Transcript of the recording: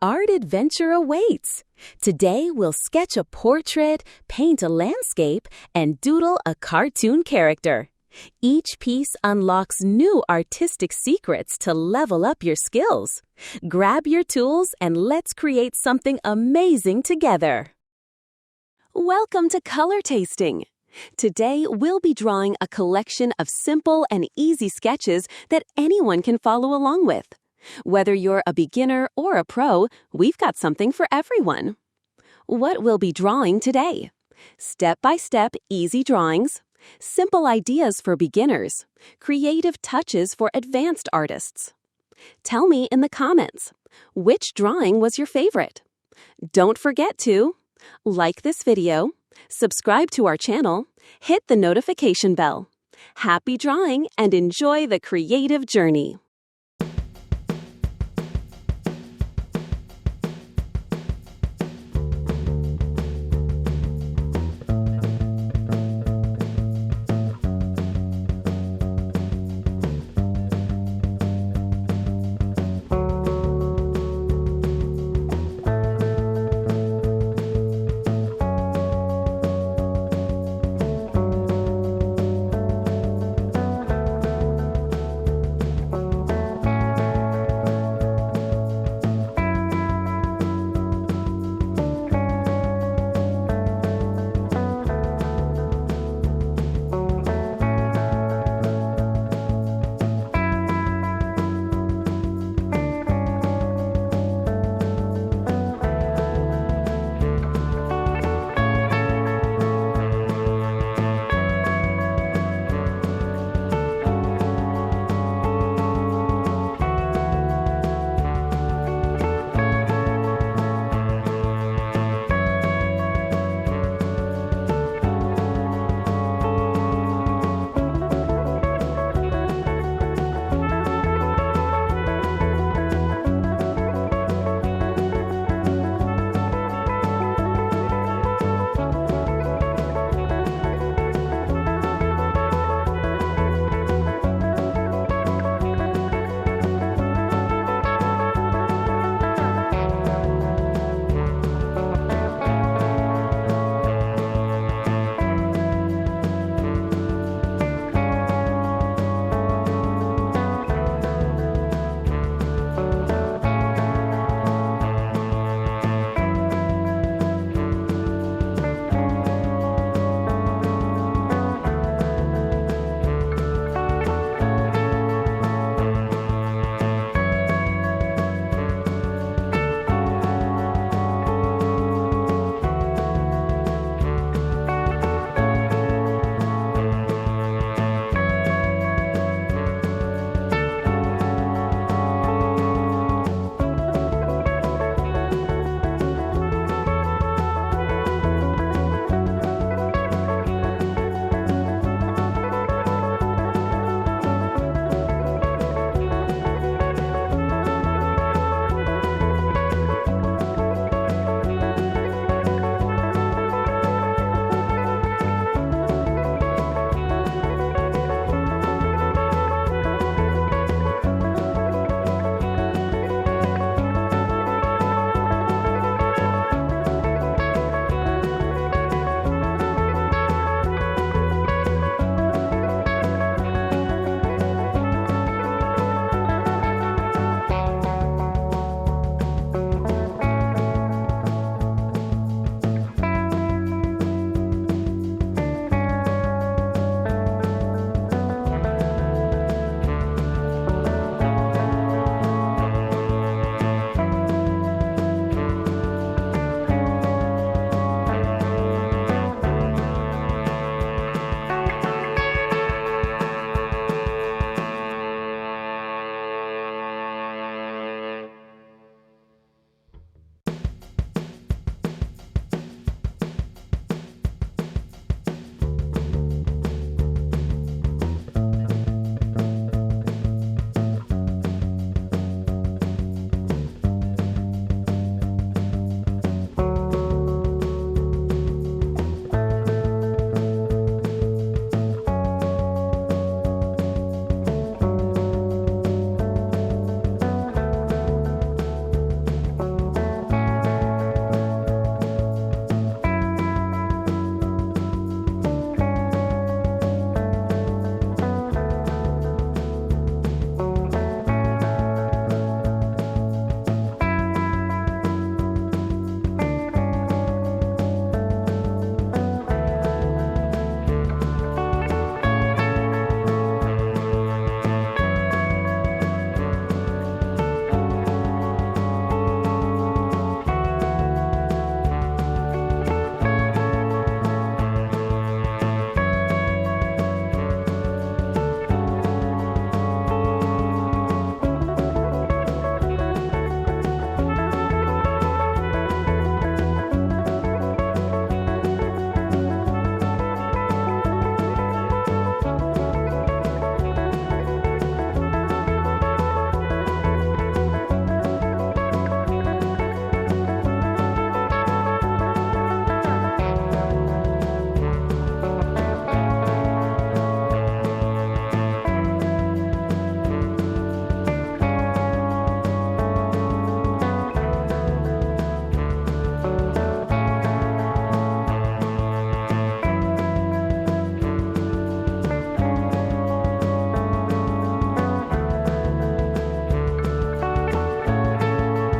art adventure awaits. Today we'll sketch a portrait, paint a landscape, and doodle a cartoon character. Each piece unlocks new artistic secrets to level up your skills. Grab your tools and let's create something amazing together. Welcome to Color Tasting. Today we'll be drawing a collection of simple and easy sketches that anyone can follow along with. Whether you're a beginner or a pro, we've got something for everyone. What we'll be drawing today? Step-by-step easy drawings, simple ideas for beginners, creative touches for advanced artists. Tell me in the comments, which drawing was your favorite? Don't forget to like this video, subscribe to our channel, hit the notification bell. Happy drawing and enjoy the creative journey!